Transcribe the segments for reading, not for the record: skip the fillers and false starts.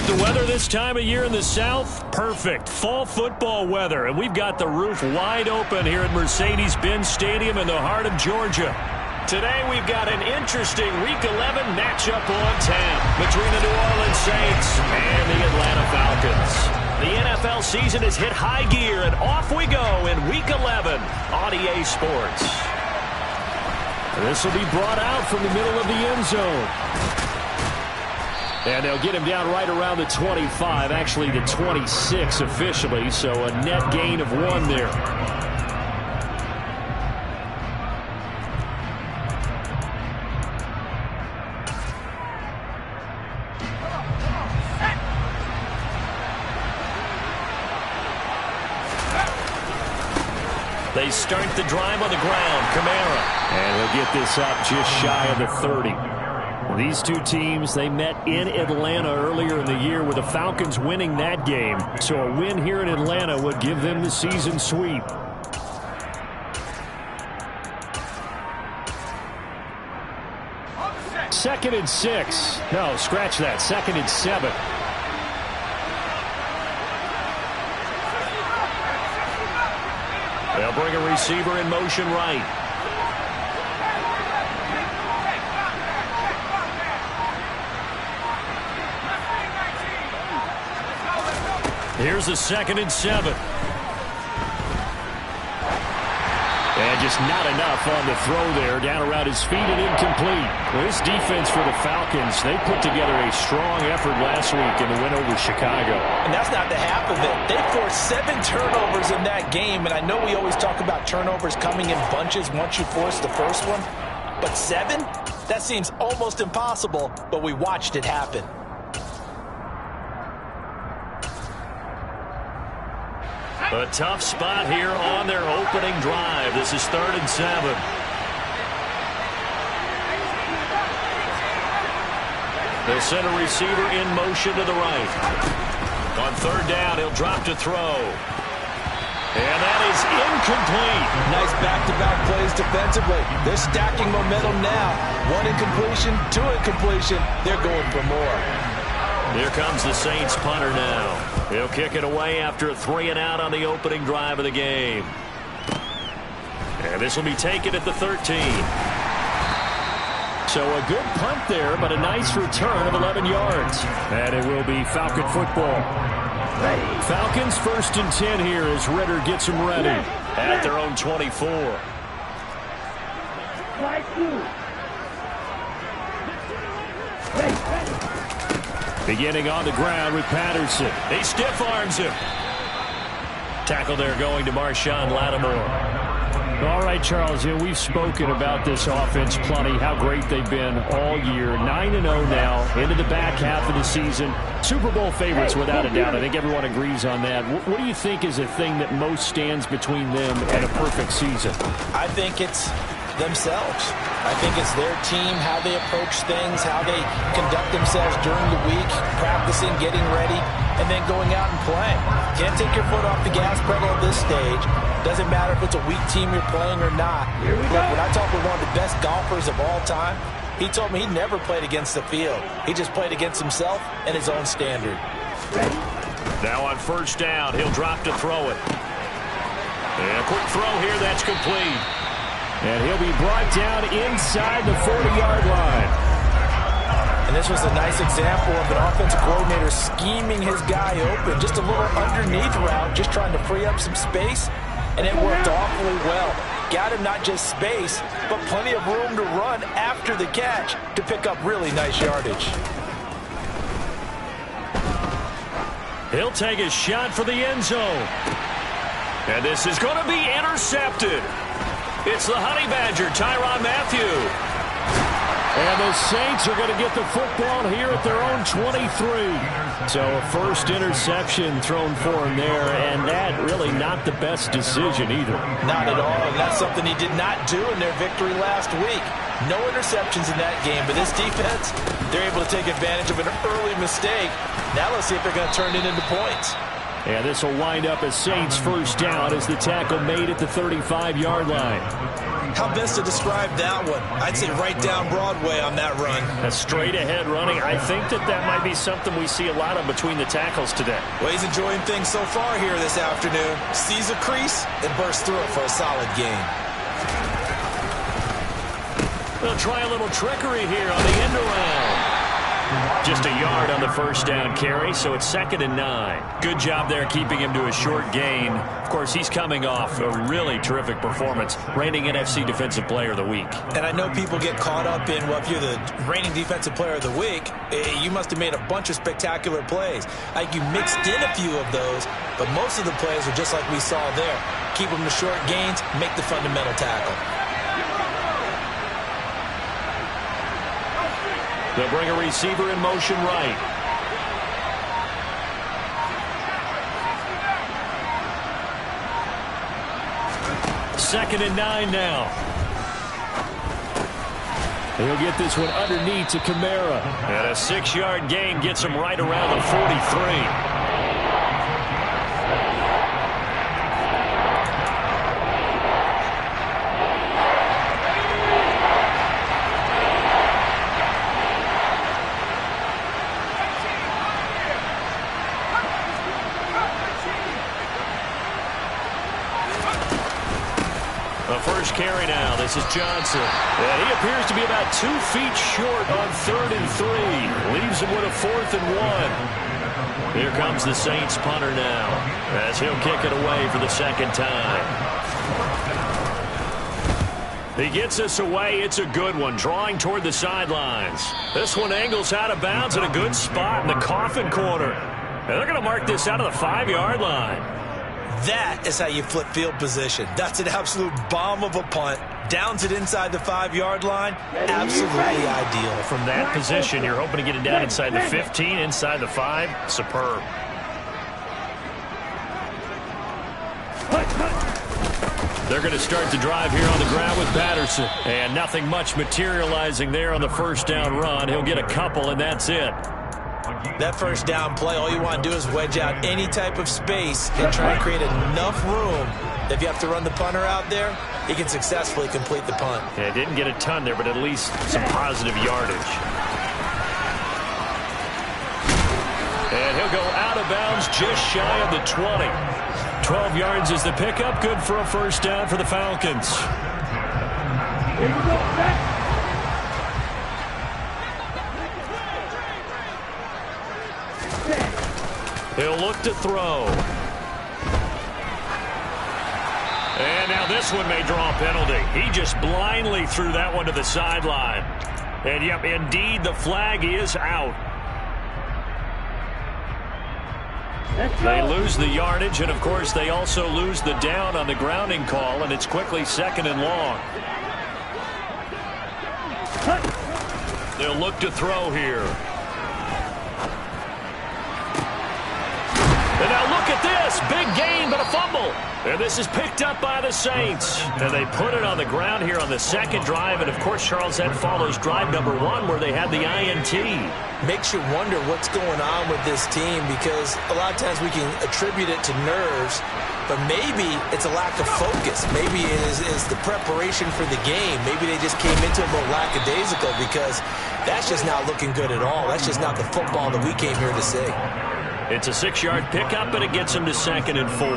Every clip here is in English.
The weather this time of year in the South, perfect. Fall football weather, and we've got the roof wide open here at Mercedes-Benz Stadium in the heart of Georgia. Today we've got an interesting Week 11 matchup on tap between the New Orleans Saints and the Atlanta Falcons. The NFL season has hit high gear, and off we go in Week 11 on EA Sports. This will be brought out from the middle of the end zone. And they'll get him down right around the 25, actually the 26 officially, so a net gain of 1 there. They start the drive on the ground. Kamara. And he'll get this up just shy of the 30. These two teams, they met in Atlanta earlier in the year with the Falcons winning that game. So a win here in Atlanta would give them the season sweep. Second and 6. No, scratch that. Second and 7. They'll bring a receiver in motion right. Here's a second and 7. And just not enough on the throw there. Down around his feet and incomplete. Well, this defense for the Falcons, they put together a strong effort last week in the win over Chicago. And that's not the half of it. They forced 7 turnovers in that game. And I know we always talk about turnovers coming in bunches once you force the first one. But 7? That seems almost impossible, but we watched it happen. A tough spot here on their opening drive. This is 3rd and 7. They'll send a receiver in motion to the right. On 3rd down, he'll drop to throw. And that is incomplete. Nice back-to-back plays defensively. They're stacking momentum now. 1 incompletion, 2 incompletion. They're going for more. Here comes the Saints punter now. He'll kick it away after a 3 and out on the opening drive of the game. And this will be taken at the 13. So a good punt there, but a nice return of 11 yards. And it will be Falcon football. Falcons 1st and 10 here as Ritter gets them ready at their own 24. Beginning on the ground with Patterson. He stiff arms him. Tackle there going to Marshawn Lattimore. All right, Charles, we've spoken about this offense plenty, how great they've been all year. 9-0 now, into the back half of the season. Super Bowl favorites without a doubt. I think everyone agrees on that. What do you think is the thing that most stands between them and a perfect season? I think it's themselves. I think it's their team, how they approach things, how they conduct themselves during the week, practicing, getting ready, and then going out and playing. Can't take your foot off the gas pedal at this stage. Doesn't matter if it's a weak team you're playing or not. Look, when I talk with one of the best golfers of all time, he told me he never played against the field. He just played against himself and his own standard. Now on 1st down, he'll drop to throw it. And a quick throw here, that's complete. And he'll be brought down inside the 40-yard line. And this was a nice example of an offensive coordinator scheming his guy open. Just a little underneath route, just trying to free up some space. And it worked awfully well. Got him not just space, but plenty of room to run after the catch to pick up really nice yardage. He'll take a shot for the end zone. And this is going to be intercepted. It's the Honey Badger, Tyrann Mathieu. And the Saints are going to get the football here at their own 23. So a first interception thrown for him there, and that really not the best decision either. Not at all, and that's something he did not do in their victory last week. No interceptions in that game, but this defense, they're able to take advantage of an early mistake. Now let's see if they're going to turn it into points. And this will wind up as Saints 1st down as the tackle made at the 35-yard line. How best to describe that one? I'd say right down Broadway on that run. A straight-ahead running. I think that might be something we see a lot of between the tackles today. Well, he's enjoying things so far here this afternoon. Sees a crease and bursts through it for a solid gain. They'll try a little trickery here on the end around. Just a yard on the first down carry, so it's 2nd and 9. Good job there keeping him to a short gain. Of course, he's coming off a really terrific performance, reigning NFC Defensive Player of the Week. And I know people get caught up in, well, if you're the reigning Defensive Player of the Week, you must have made a bunch of spectacular plays. Like you mixed in a few of those, but most of the plays are just like we saw there. Keep them to short gains, make the fundamental tackle. They'll bring a receiver in motion right. Second and 9 now. He'll get this one underneath to Kamara. And a 6-yard gain gets him right around the 43. First carry now. This is Johnson. And he appears to be about 2 feet short on 3rd and 3. Leaves him with a 4th and 1. Here comes the Saints punter now as he'll kick it away for the 2nd time. He gets us away. It's a good one. Drawing toward the sidelines. This one angles out of bounds in a good spot in the coffin corner. And they're going to mark this out of the 5-yard line. That is how you flip field position. That's an absolute bomb of a punt. Downs it inside the 5-yard line. Absolutely ideal. From that position, you're hoping to get it down inside the 15, inside the 5. Superb. They're going to start the drive here on the ground with Patterson. And nothing much materializing there on the first down run. He'll get a couple, and that's it. That first down play, all you want to do is wedge out any type of space and try and create enough room. If you have to run the punter out there, he can successfully complete the punt. Yeah, didn't get a ton there, but at least some positive yardage. And he'll go out of bounds just shy of the 20. 12 yards is the pickup. Good for a first down for the Falcons. Here we go. He'll look to throw. And now this one may draw a penalty. He just blindly threw that one to the sideline. And, yep, indeed, the flag is out. They lose the yardage, and, of course, they also lose the down on the grounding call, and it's quickly 2nd and long. They'll look to throw here. And now look at this. Big gain, but a fumble. And this is picked up by the Saints. And they put it on the ground here on the 2nd drive. And, of course, Charles, that follows drive number 1 where they had the INT. Makes you wonder what's going on with this team because a lot of times we can attribute it to nerves, but maybe it's a lack of focus. Maybe it is the preparation for the game. Maybe they just came into it a little lackadaisical because that's just not looking good at all. That's just not the football that we came here to see. It's a 6-yard pickup, and it gets him to 2nd and 4.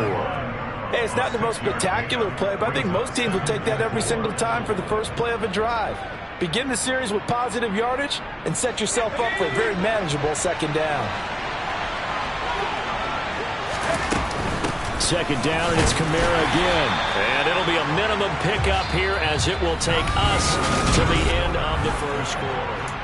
Hey, it's not the most spectacular play, but I think most teams will take that every single time for the first play of a drive. Begin the series with positive yardage and set yourself up for a very manageable 2nd down. 2nd down, and it's Kamara again. And it'll be a minimum pickup here as it will take us to the end of the first quarter.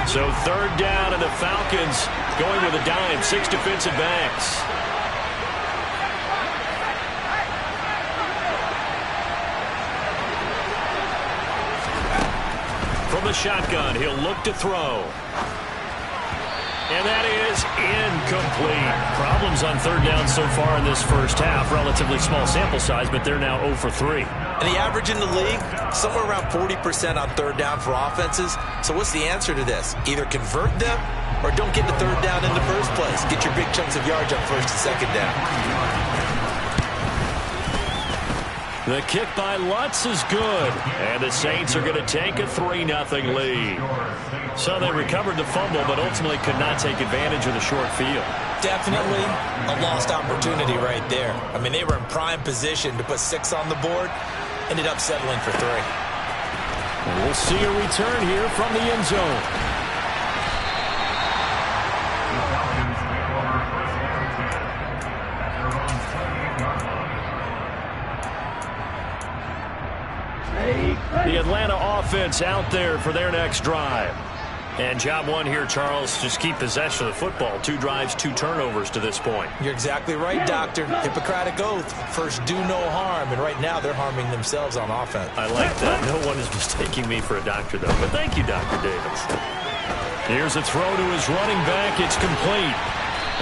So 3rd down, and the Falcons going with a dime. 6 defensive backs. From the shotgun, he'll look to throw. And that is incomplete. Problems on third down so far in this first half. Relatively small sample size, but they're now 0 for 3. And the average in the league, somewhere around 40% on third down for offenses. So what's the answer to this? Either convert them or don't get the third down in the first place. Get your big chunks of yards on first and second down. The kick by Lutz is good. And the Saints are going to take a 3-0 lead. So they recovered the fumble, but ultimately could not take advantage of the short field. Definitely a lost opportunity right there. I mean, they were in prime position to put 6 on the board. Ended up settling for 3. And we'll see a return here from the end zone. The Atlanta offense out there for their next drive. And job one here, Charles, just keep possession of the football. 2 drives, 2 turnovers to this point. You're exactly right, Doctor. Hippocratic oath. First, do no harm. And right now, they're harming themselves on offense. I like that. No one is mistaking me for a doctor, though. But thank you, Dr. Davis. Here's a throw to his running back. It's complete.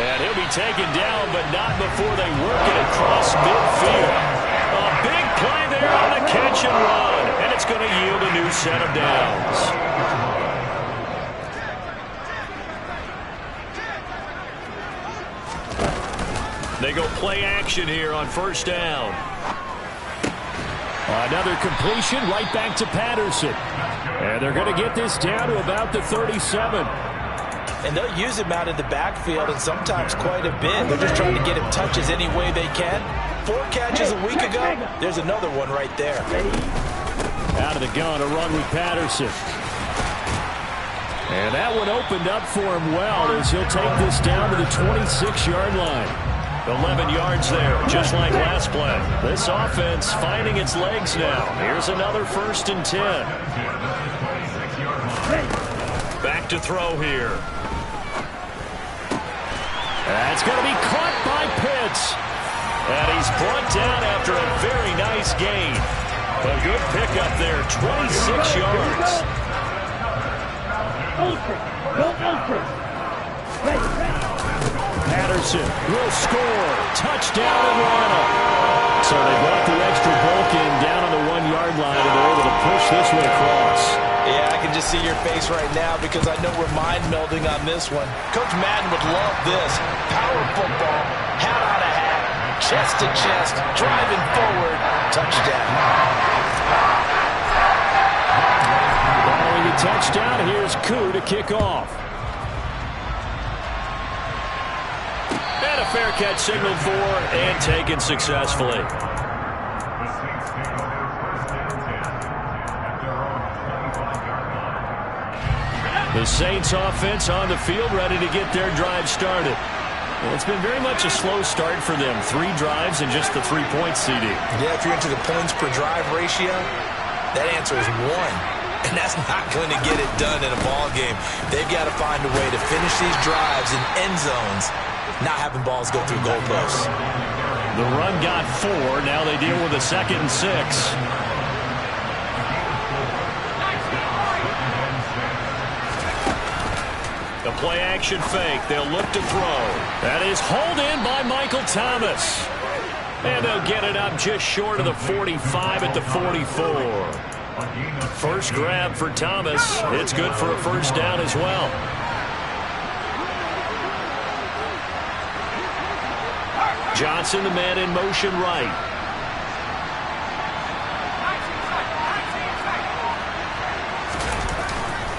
And he'll be taken down, but not before they work it across midfield. A big play there on the catch and run. And it's going to yield a new set of downs. They go play action here on first down. Another completion right back to Patterson. And they're going to get this down to about the 37. And they'll use him out in the backfield, and sometimes quite a bit. They're just trying to get him touches any way they can. 4 catches a week ago. There's another one right there. Out of the gun, a run with Patterson. And that one opened up for him well as he'll take this down to the 26-yard line. 11 yards there, just like last play. This offense finding its legs now. Here's another 1st and 10. Back to throw here. That's going to be caught by Pitts. And he's brought down after a very nice gain. A good pickup there, 26 yards. Patterson will score. Touchdown Atlanta. So they brought the extra bulk in down on the 1-yard line, and they're able to push this one across. Yeah, I can just see your face right now because I know we're mind melding on this one. Coach Madden would love this. Power football, hat on a hat, chest to chest, driving forward, touchdown. Following the touchdown, here's Koo to kick off. And a fair catch signaled for and taken successfully. The Saints offense on the field ready to get their drive started. Well, it's been very much a slow start for them. 3 drives and just the 3-point CD. Yeah, if you're into the points per drive ratio, that answer is 1. And that's not going to get it done in a ball game. They've got to find a way to finish these drives in end zones, not having balls go through goalposts. The run got 4. Now they deal with a 2nd and 6. The play action fake. They'll look to throw. That is hauled in by Michael Thomas. And they'll get it up just short of the 45 at the 44. First grab for Thomas. It's good for a first down as well. Johnson, the man in motion right.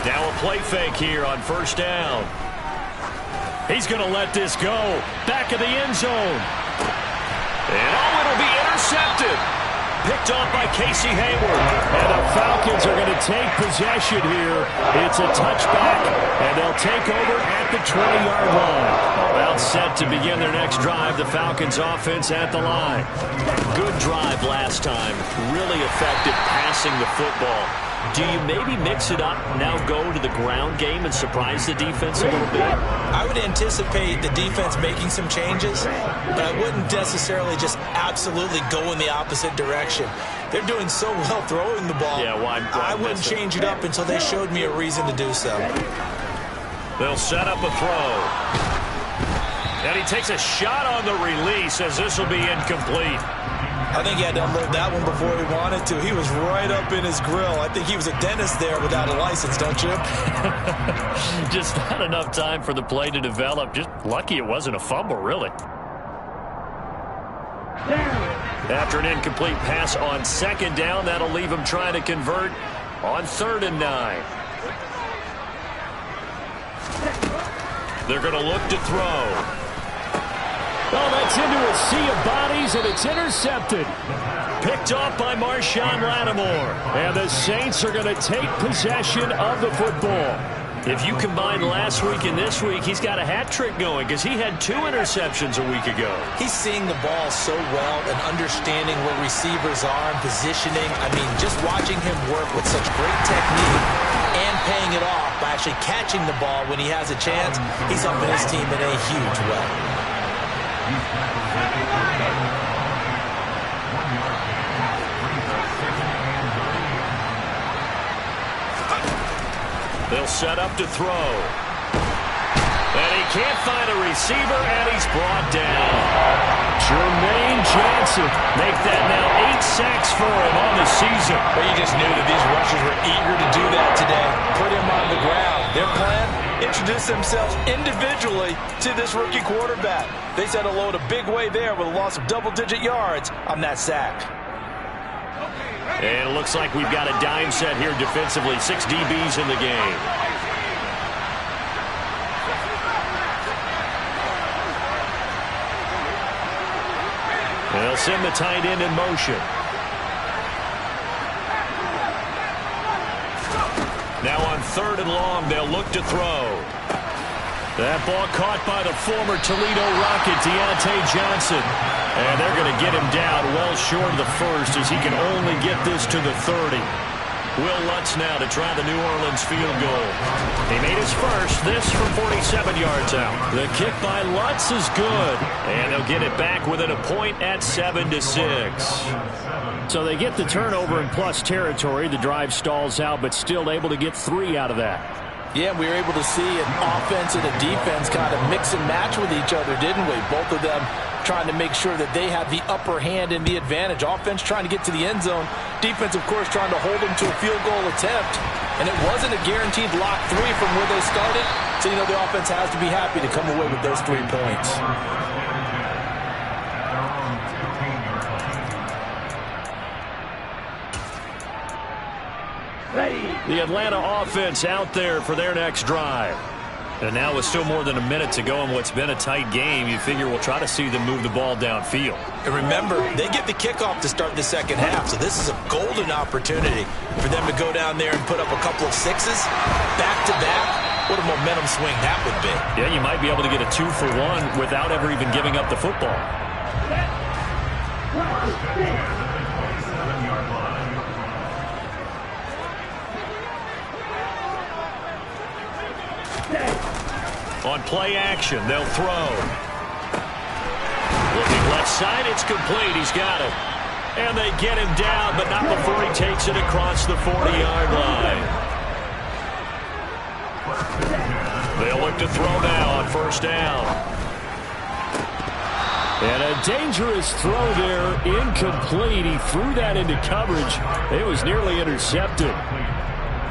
Now a play fake here on first down. He's going to let this go. Back of the end zone. And it'll be intercepted. Picked off by Casey Hayward. And the Falcons are going to take possession here. It's a touchback, and they'll take over at the 20-yard line. About set to begin their next drive. The Falcons offense at the line. Good drive last time. Really effective passing the football. Do you maybe mix it up, now go to the ground game and surprise the defense a little bit? I would anticipate the defense making some changes, but I wouldn't necessarily just absolutely go in the opposite direction. They're doing so well throwing the ball. Yeah, I wouldn't change it up until they showed me a reason to do so. They'll set up a throw. And he takes a shot on the release as this will be incomplete. I think he had to unload that one before he wanted to. He was right up in his grill. I think he was a dentist there without a license, don't you? Just not enough time for the play to develop. Just lucky it wasn't a fumble, really. After an incomplete pass on second down, that'll leave him trying to convert on 3rd and 9. They're going to look to throw. Oh, that's into a sea of bodies, and it's intercepted. Picked off by Marshawn Lattimore. And the Saints are going to take possession of the football. If you combine last week and this week, he's got a hat trick going because he had 2 interceptions a week ago. He's seeing the ball so well and understanding where receivers are and positioning. I mean, just watching him work with such great technique and paying it off by actually catching the ball when he has a chance, he's helping his team in a huge way. They'll set up to throw. And he can't find a receiver, and he's brought down. Jermaine Johnson. Make that now 8 sacks for him on the season. But you just knew that these rushers were eager to do that today. Put him on the ground. Their plan, introduce themselves individually to this rookie quarterback. They said hello in a big way there with a loss of double-digit yards on that sack. And it looks like we've got a dime set here defensively. 6 DBs in the game. They'll send the tight end in motion. Now on 3rd and long, they'll look to throw. That ball caught by the former Toledo Rocket, Deontay Johnson. And they're going to get him down well short of the first as he can only get this to the 30. Will Lutz now to try the New Orleans field goal. He made his first, this from 47 yards out. The kick by Lutz is good. And they'll get it back within a point at 7-6. So they get the turnover in plus territory. The drive stalls out, but still able to get 3 out of that. Yeah, we were able to see an offense and a defense kind of mix and match with each other, didn't we? Both of them trying to make sure that they have the upper hand and the advantage. Offense trying to get to the end zone. Defense, of course, trying to hold them to a field goal attempt. And it wasn't a guaranteed lock 3 from where they started. So, you know, the offense has to be happy to come away with those 3 points. The Atlanta offense out there for their next drive. And now with still more than a minute to go in what's been a tight game, you figure we'll try to see them move the ball downfield. And remember, they get the kickoff to start the second half, so this is a golden opportunity for them to go down there and put up a couple of 6s back-to-back. What a momentum swing that would be. Yeah, you might be able to get a 2-for-1 without ever even giving up the football. On play action, they'll throw. Looking left side, it's complete. He's got it. And they get him down, but not before he takes it across the 40-yard line. They'll look to throw now on 1st down. And a dangerous throw there, incomplete. He threw that into coverage. It was nearly intercepted.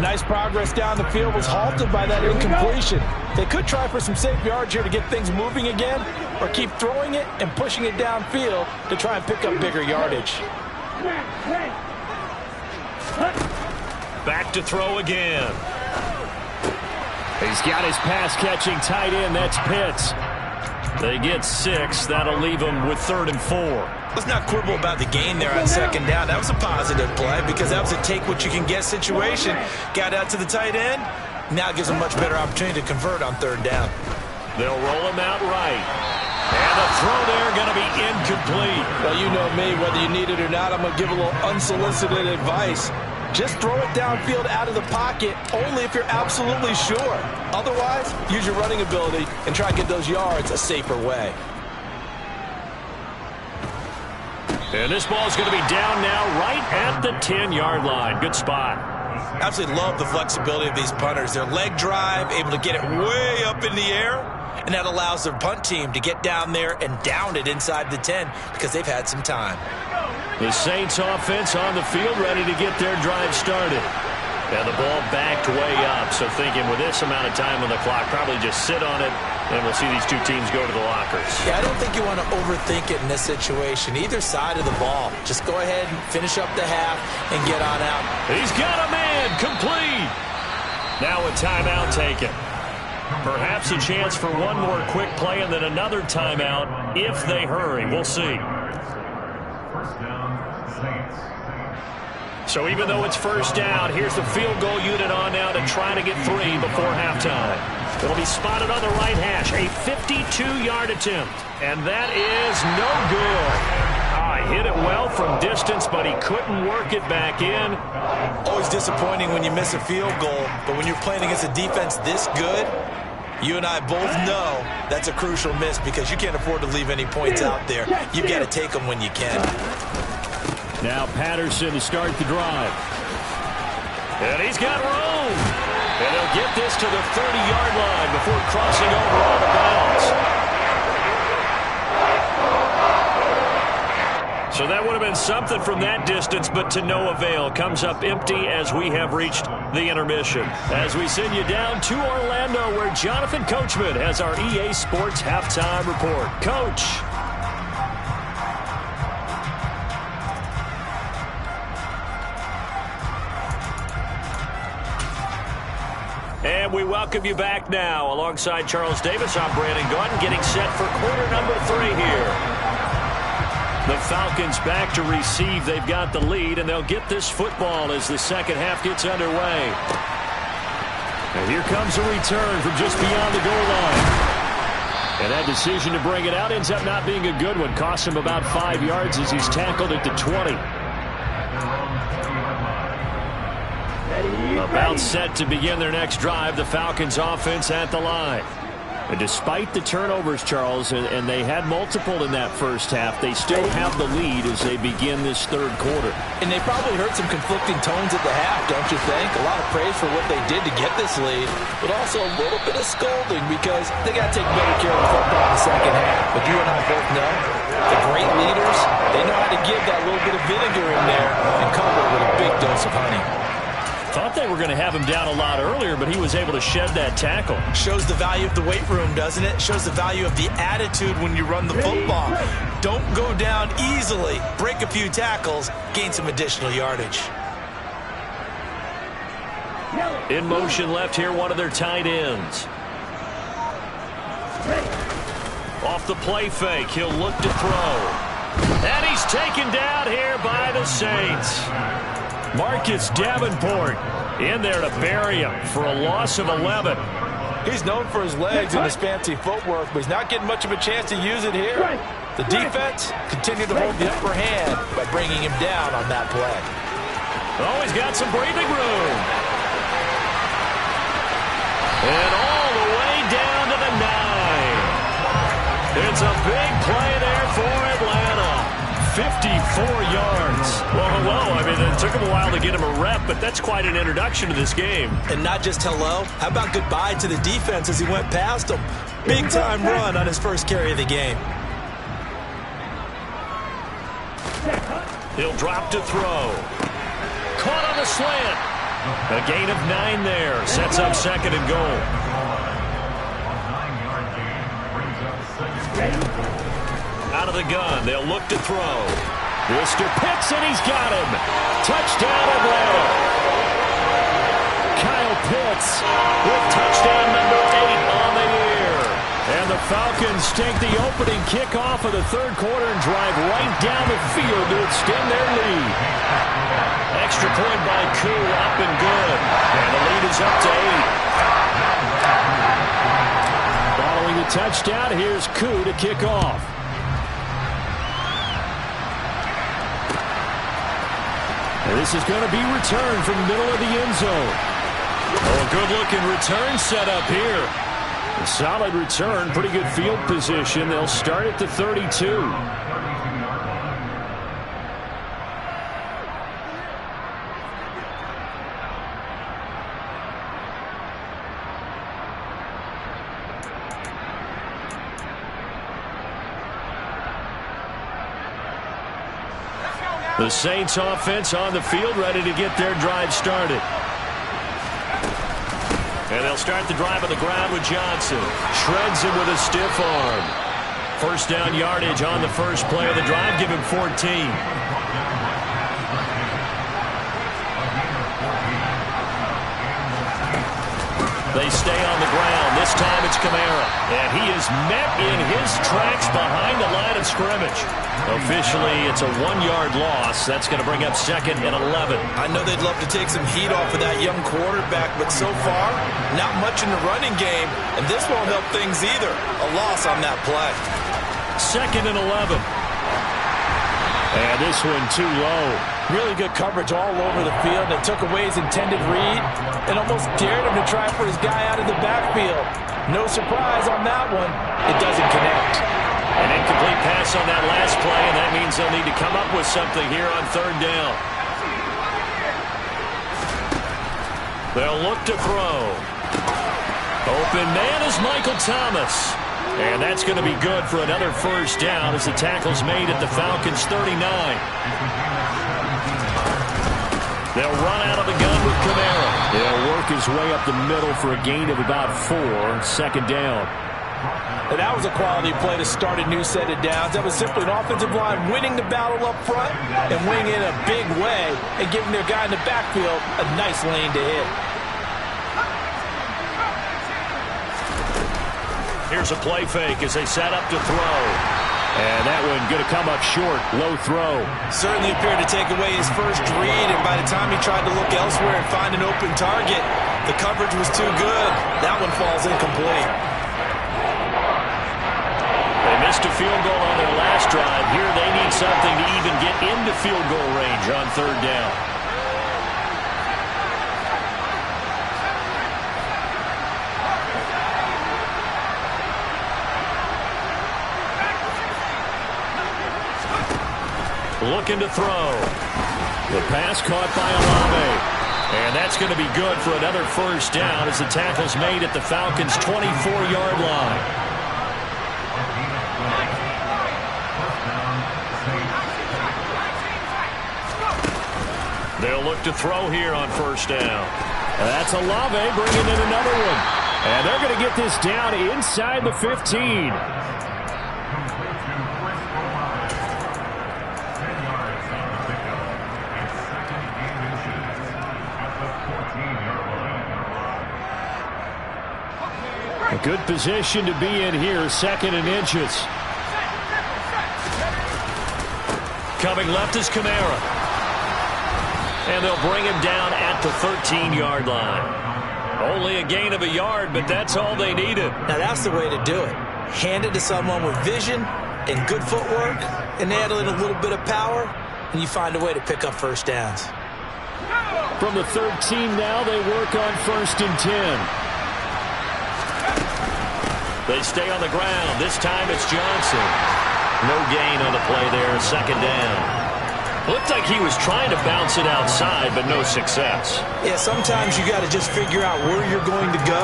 Nice progress down the field, was halted by that incompletion. They could try for some safe yards here to get things moving again, or keep throwing it and pushing it downfield to try and pick up bigger yardage. Back to throw again. He's got his pass-catching tight end. That's Pitts. They get 6. That'll leave them with 3rd and 4. Let's not quibble about the gain there on 2nd down. That was a positive play because that was a take-what-you-can-get situation. Got out to the tight end. Now gives them much better opportunity to convert on 3rd down. They'll roll him out right. And the throw there going to be incomplete. Well, you know me. Whether you need it or not, I'm going to give a little unsolicited advice. Just throw it downfield out of the pocket only if you're absolutely sure. Otherwise, use your running ability and try to get those yards a safer way. And this ball is going to be down now right at the 10-yard line. Good spot. Absolutely love the flexibility of these punters. Their leg drive, able to get it way up in the air, and that allows their punt team to get down there and down it inside the 10 because they've had some time. The Saints offense on the field ready to get their drive started. And the ball backed way up, so thinking with this amount of time on the clock, probably just sit on it, and we'll see these two teams go to the lockers. Yeah, I don't think you want to overthink it in this situation. Either side of the ball. Just go ahead and finish up the half and get on out. He's got a man, complete. Now a timeout taken. Perhaps a chance for one more quick play and then another timeout if they hurry. We'll see. First down, Saints. So even though it's first down, here's the field goal unit on now to try to get 3 before halftime. It'll be spotted on the right hash. A 52-yard attempt. And that is no good. Hit it well from distance, but he couldn't work it back in. Always disappointing when you miss a field goal, but when you're playing against a defense this good, you and I both know that's a crucial miss because you can't afford to leave any points out there. You've got to take them when you can. Now Patterson to start the drive. And he's got room. And he'll get this to the 30-yard line before crossing over out of bounds. So that would have been something from that distance, but to no avail. Comes up empty as we have reached the intermission. As we send you down to Orlando, where Jonathan Coachman has our EA Sports Halftime Report. Coach. And we welcome you back now. Alongside Charles Davis, I'm Brandon Gaudin, getting set for quarter number 3 here. The Falcons back to receive. They've got the lead, and they'll get this football as the second half gets underway. And here comes a return from just beyond the goal line. And that decision to bring it out ends up not being a good one. Costs him about 5 yards as he's tackled at the 20. About set to begin their next drive. The Falcons offense at the line. And despite the turnovers, Charles, and they had multiple in that first half, they still have the lead as they begin this third quarter. And they probably heard some conflicting tones at the half, don't you think? A lot of praise for what they did to get this lead, but also a little bit of scolding because they got to take better care of the football in the second half. But you and I both know the great leaders, they know how to give that little bit of vinegar in there and cover it with a big dose of honey. Thought they were going to have him down a lot earlier, but he was able to shed that tackle. Shows the value of the weight room, doesn't it? Shows the value of the attitude when you run the football. Don't go down easily. Break a few tackles, gain some additional yardage. In motion left here, one of their tight ends. Off the play fake, he'll look to throw. And he's taken down here by the Saints. Marcus Davenport in there to bury him for a loss of 11. He's known for his legs and his fancy footwork, but he's not getting much of a chance to use it here. The defense continued to hold the upper hand by bringing him down on that play. Oh, he's got some breathing room. And all the way down to the 9. It's a big play there for Atlanta. 54 yards. Well, hello. I mean, it took him a while to get him a rep, but that's quite an introduction to this game. And not just hello. How about goodbye to the defense as he went past him? Big-time run on his first carry of the game. He'll drop to throw. Caught on the slant. A gain of 9 there. Sets up second and goal. Out of the gun, they'll look to throw. Mr. Pitts, and he's got him. Touchdown, Atlanta. Kyle Pitts with touchdown number 8 on the year. And the Falcons take the opening kickoff of the third quarter and drive right down the field to extend their lead. Extra point by Koo, up and good. And the lead is up to 8. Following the touchdown, here's Koo to kick off. And this is going to be returned from the middle of the end zone. Oh, a good-looking return set up here. A solid return, pretty good field position. They'll start at the 32. The Saints offense on the field, ready to get their drive started. And they'll start the drive on the ground with Johnson. Shreds him with a stiff arm. First down yardage on the first play of the drive. Give him 14. They stay on the ground. This time it's Kamara. And he is met in his tracks behind the line of scrimmage. Officially, it's a 1-yard loss. That's going to bring up 2nd and 11. I know they'd love to take some heat off of that young quarterback, but so far, not much in the running game, and this won't help things either. A loss on that play. 2nd and 11. And this one too low. Really good coverage all over the field. They took away his intended read and almost dared him to try for his guy out of the backfield. No surprise on that one. It doesn't connect. An incomplete pass on that last play, and that means they'll need to come up with something here on 3rd down. They'll look to throw. Open man is Michael Thomas. And that's going to be good for another first down as the tackle's made at the Falcons' 39. They'll run out of the gun with Kamara. He'll work his way up the middle for a gain of about 4. 2nd down. And that was a quality play to start a new set of downs. That was simply an offensive line winning the battle up front and winning it in a big way and giving their guy in the backfield a nice lane to hit. Here's a play fake as they set up to throw. And that one going to come up short. Low throw. Certainly appeared to take away his first read, and by the time he tried to look elsewhere and find an open target, the coverage was too good. That one falls incomplete. They missed a field goal on their last drive. Here they need something to even get into field goal range on 3rd down. Looking to throw. The pass caught by Olave. And that's going to be good for another first down as the tackle's made at the Falcons' 24-yard line. They'll look to throw here on first down. That's Olave bringing in another one. And they're going to get this down inside the 15. A good position to be in here, 2nd and inches. Coming left is Kamara. And they'll bring him down at the 13-yard line. Only a gain of a yard, but that's all they needed. Now that's the way to do it. Hand it to someone with vision and good footwork, and add in a little bit of power, and you find a way to pick up first downs. From the 13 now, they work on 1st and 10. They stay on the ground. This time it's Johnson. No gain on the play there. 2nd down. Looked like he was trying to bounce it outside, but no success. Yeah, sometimes you got to just figure out where you're going to go,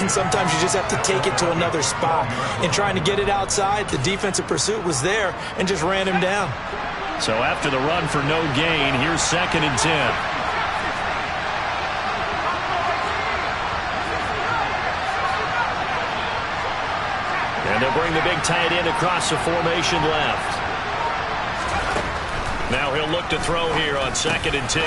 and sometimes you just have to take it to another spot. And trying to get it outside, the defensive pursuit was there and just ran him down. So after the run for no gain, here's 2nd and 10. And they'll bring the big tight end across the formation left. Now he'll look to throw here on 2nd and 10.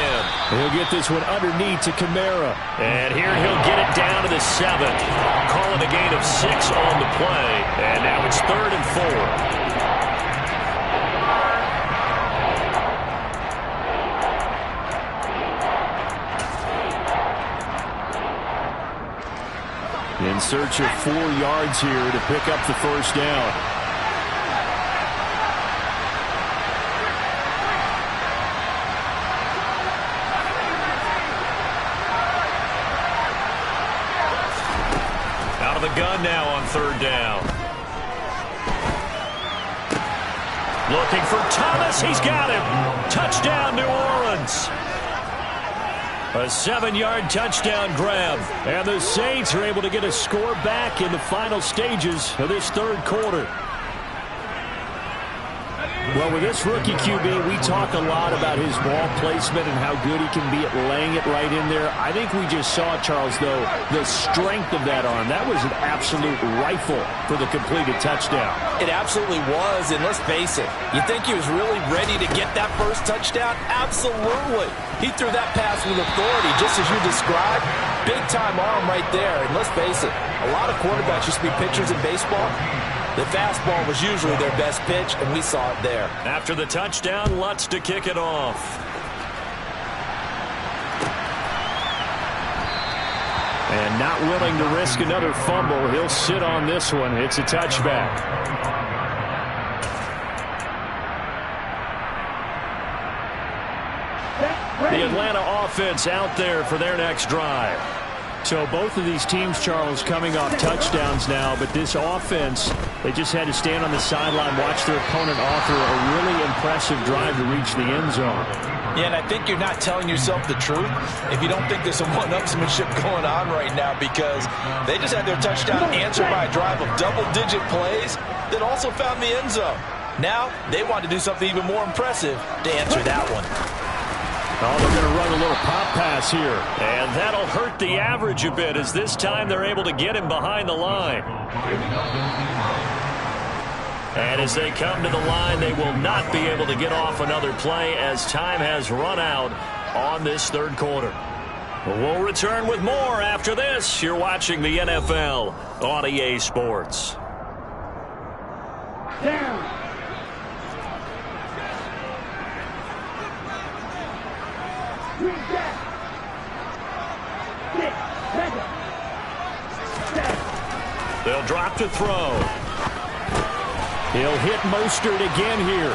He'll get this one underneath to Kamara. And here he'll get it down to the 7th. Calling a gain of 6 on the play. And now it's 3rd and 4. In search of 4 yards here to pick up the first down. Out of the gun now on 3rd down. Looking for Thomas. He's got him. Touchdown, New Orleans. A 7-yard touchdown grab. And the Saints are able to get a score back in the final stages of this 3rd quarter. Well, with this rookie QB, we talk a lot about his ball placement and how good he can be at laying it right in there. I think we just saw, Charles, though, the strength of that arm. That was an absolute rifle for the completed touchdown. It absolutely was, and let's face it, you think he was really ready to get that first touchdown? Absolutely. He threw that pass with authority, just as you described. Big-time arm right there, and let's face it, a lot of quarterbacks used to be pitchers in baseball. The fastball was usually their best pitch, and we saw it there. After the touchdown, Lutz to kick it off. And not willing to risk another fumble, he'll sit on this one. It's a touchback. The Atlanta offense out there for their next drive. So both of these teams, Charles, coming off touchdowns now, but this offense, they just had to stand on the sideline, watch their opponent offer a really impressive drive to reach the end zone. Yeah, and I think you're not telling yourself the truth if you don't think there's some one-upsmanship going on right now, because they just had their touchdown answered by a drive of double-digit plays that also found the end zone. Now, they want to do something even more impressive to answer that one. Oh, they're going to run a little pop pass here. And that'll hurt the average a bit, as this time they're able to get him behind the line. And as they come to the line, they will not be able to get off another play as time has run out on this third quarter. We'll return with more after this. You're watching the NFL on EA Sports. Down. They'll drop to throw. He'll hit Mostert again here.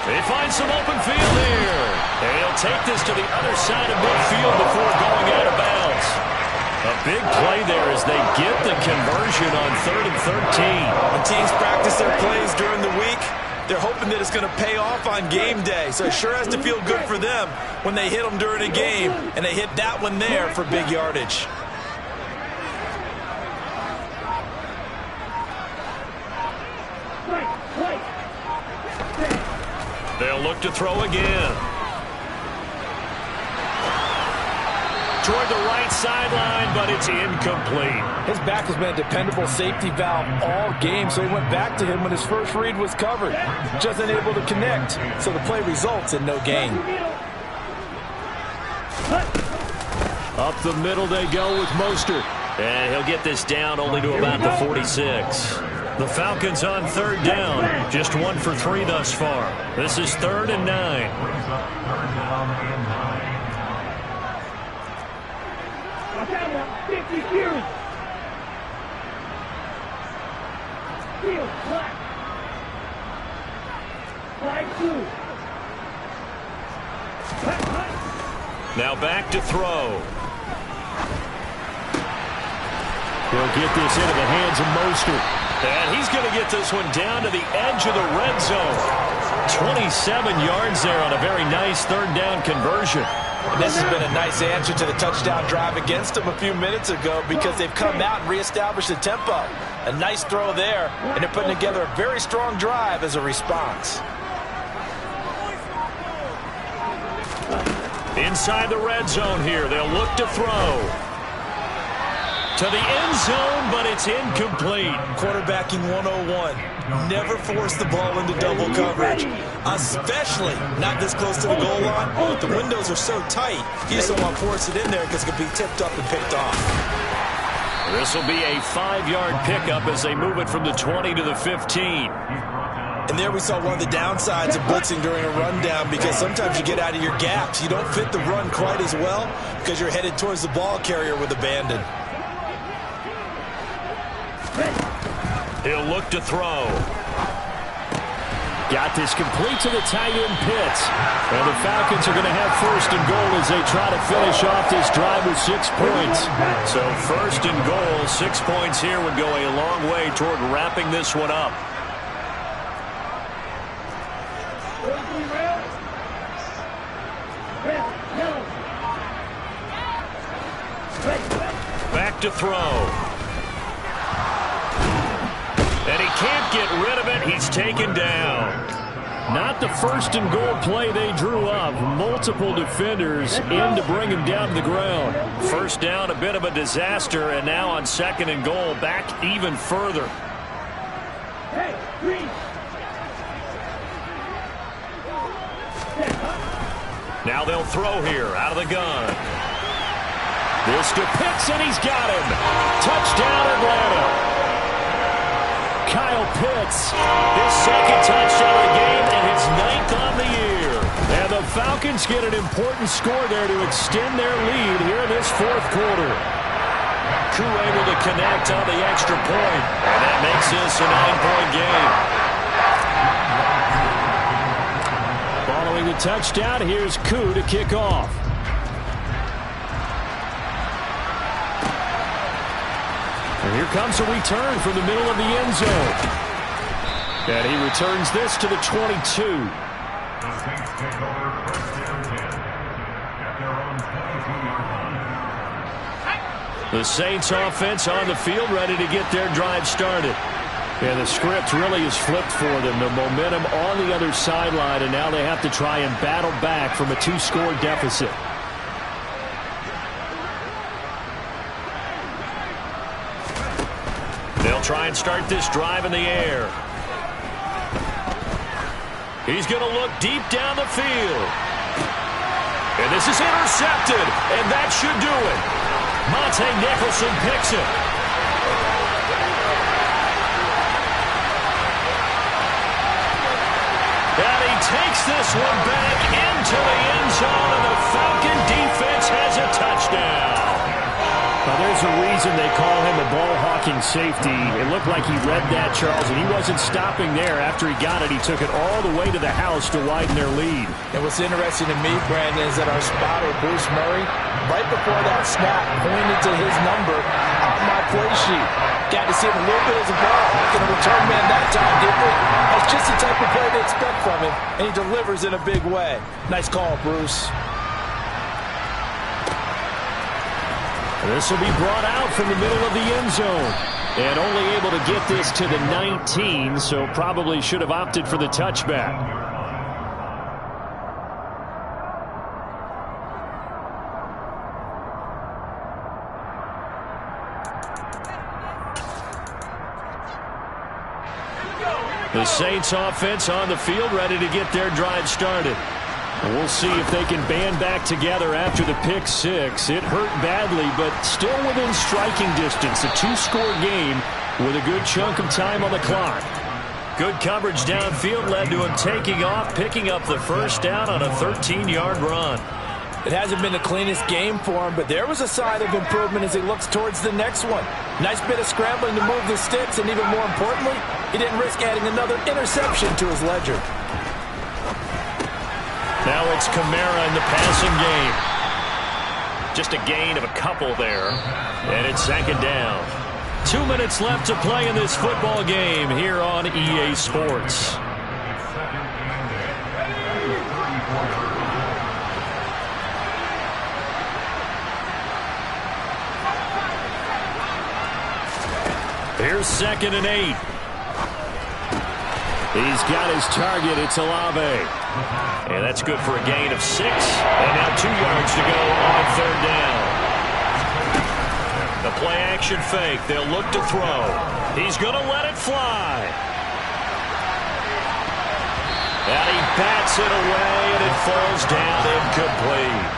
They find some open field here. And he'll take this to the other side of midfield before going out of bounds. A big play there as they get the conversion on 3rd and 13. When teams practice their plays during the week, they're hoping that it's going to pay off on game day. So it sure has to feel good for them when they hit them during a game, and they hit that one there for big yardage. They'll look to throw again. Toward the right sideline, but it's incomplete. His back has been a dependable safety valve all game, so he went back to him when his first read was covered. Just unable to connect, so the play results in no gain. Up the middle they go with Mostert. And he'll get this down only to about the 46. The Falcons on 3rd down. Just 1 for 3 thus far. This is 3rd and 9. Now back to throw. He'll get this into the hands of Mostert. And he's going to get this one down to the edge of the red zone. 27 yards there on a very nice 3rd down conversion. And this has been a nice answer to the touchdown drive against them a few minutes ago, because they've come out and reestablished the tempo. A nice throw there, and they're putting together a very strong drive as a response. Inside the red zone here, they'll look to throw. To the end zone, but it's incomplete. Quarterbacking 101. Never force the ball into double coverage, especially not this close to the goal line. The windows are so tight, you just don't want to force it in there because it could be tipped up and picked off. This will be a 5-yard pickup as they move it from the 20 to the 15. And there we saw one of the downsides of blitzing during a rundown, because sometimes you get out of your gaps. You don't fit the run quite as well because you're headed towards the ball carrier with abandon. He'll look to throw. Got this complete to the tight end Pitts. And the Falcons are going to have 1st and goal as they try to finish off this drive with 6 points. So 1st and goal, 6 points here would go a long way toward wrapping this one up. Back to throw. And he can't get rid of it. He's taken down. Not the first and goal play they drew up. Multiple defenders in to bring him down to the ground. First down, a bit of a disaster, and now on second and goal, back even further. Now they'll throw here out of the gun. This to Pitts, and he's got him. Touchdown, Atlanta. Kyle Pitts, his second touchdown of the game and his 9th on the year. And the Falcons get an important score there to extend their lead here in this fourth quarter. Koo able to connect on the extra point, and that makes this a 9-point game. Following the touchdown, here's Koo to kick off. And here comes a return from the middle of the end zone. And he returns this to the 22. The Saints take over first down 10 at their own 22-yard line. The Saints offense on the field, ready to get their drive started. And the script really is flipped for them. The momentum on the other sideline, and now they have to try and battle back from a 2-score deficit. They'll try and start this drive in the air. He's going to look deep down the field. And this is intercepted, and that should do it. Monte Nicholson picks it. And he takes this one back into the end zone, and the Falcon defense has a touchdown. Now, there's a reason they call him a ball-hawking safety. It looked like he read that, Charles, and he wasn't stopping there. After he got it, he took it all the way to the house to widen their lead. And what's interesting to me, Brandon, is that our spotter, Bruce Murray, right before that snap, pointed to his number on my play sheet. Got to see him a little bit as a ball hawk and a return man that time, didn't we? That's just the type of play to expect from him, and he delivers in a big way. Nice call, Bruce. This will be brought out from the middle of the end zone. And only able to get this to the 19, so probably should have opted for the touchback. The Saints offense on the field, ready to get their drive started. We'll see if they can band back together after the pick six. It hurt badly, but still within striking distance. A 2-score game with a good chunk of time on the clock. Good coverage downfield led to him taking off, picking up the first down on a 13-yard run. It hasn't been the cleanest game for him, but there was a sign of improvement as he looks towards the next one. Nice bit of scrambling to move the sticks, and even more importantly, he didn't risk adding another interception to his ledger. Now it's Kamara in the passing game. Just a gain of a couple there, and it's second down. 2 minutes left to play in this football game here on EA Sports. Here's 2nd and 8. He's got his target. It's Olave. And that's good for a gain of 6. And now 2 yards to go on 3rd down. The play action fake. They'll look to throw. He's going to let it fly. And he bats it away, and it falls down incomplete.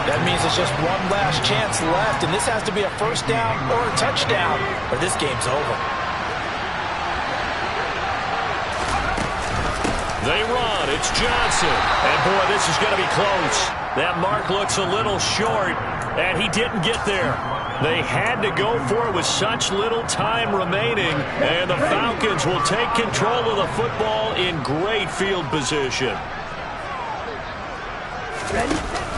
That means it's just one last chance left, and this has to be a first down or a touchdown, or this game's over. They run. It's Johnson. And, boy, this is going to be close. That mark looks a little short, and he didn't get there. They had to go for it with such little time remaining, and the Falcons will take control of the football in great field position.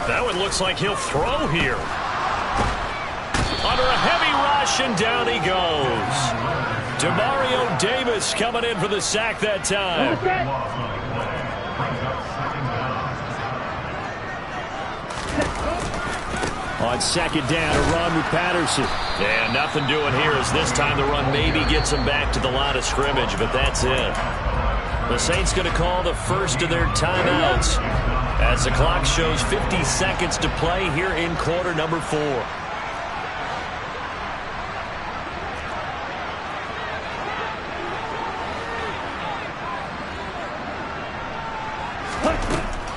That one looks like he'll throw here. Under a heavy rush, and down he goes. Demario Davis coming in for the sack that time. On 2nd down, a run with Patterson. Yeah, nothing doing here as this time the run maybe gets him back to the line of scrimmage, but that's it. The Saints going to call the first of their timeouts as the clock shows 50 seconds to play here in quarter number 4.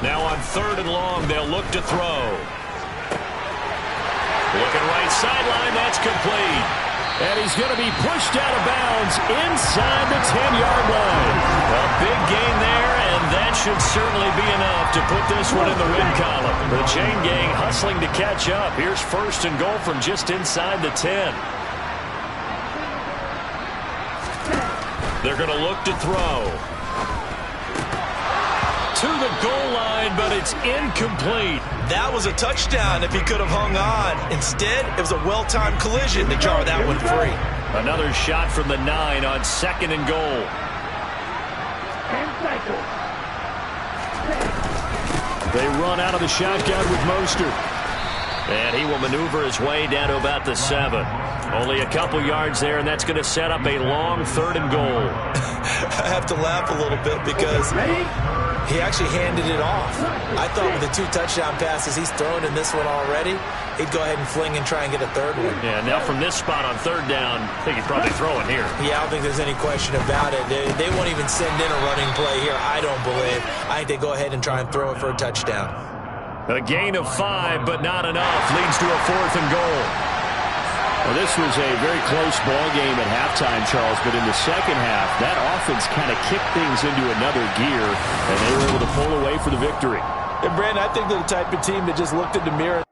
Now on 3rd and long, they'll look to throw. Looking right sideline, that's complete. And he's going to be pushed out of bounds inside the 10-yard line. A big gain there, and that should certainly be enough to put this one in the win column. The chain gang hustling to catch up. Here's 1st and goal from just inside the 10. They're going to look to throw. To the goal line, but it's incomplete. That was a touchdown if he could have hung on. Instead, it was a well-timed collision to jar that one free. Another shot from the 9 on 2nd and goal. They run out of the shotgun with Mostert. And he will maneuver his way down to about the 7. Only a couple yards there, and that's going to set up a long 3rd and goal. I have to laugh a little bit because he actually handed it off. I thought with the 2 touchdown passes he's thrown in this one already, he'd go ahead and fling and try and get a 3rd one. Yeah, now from this spot on 3rd down, I think he'd probably throw it here. Yeah, I don't think there's any question about it. They won't even send in a running play here, I don't believe. I think they go ahead and try and throw it for a touchdown. A gain of 5, but not enough. Leads to a 4th and goal. Well, this was a very close ball game at halftime, Charles, but in the second half, that offense kind of kicked things into another gear, and they were able to pull away for the victory. And, Brandon, I think they're the type of team that just looked in the mirror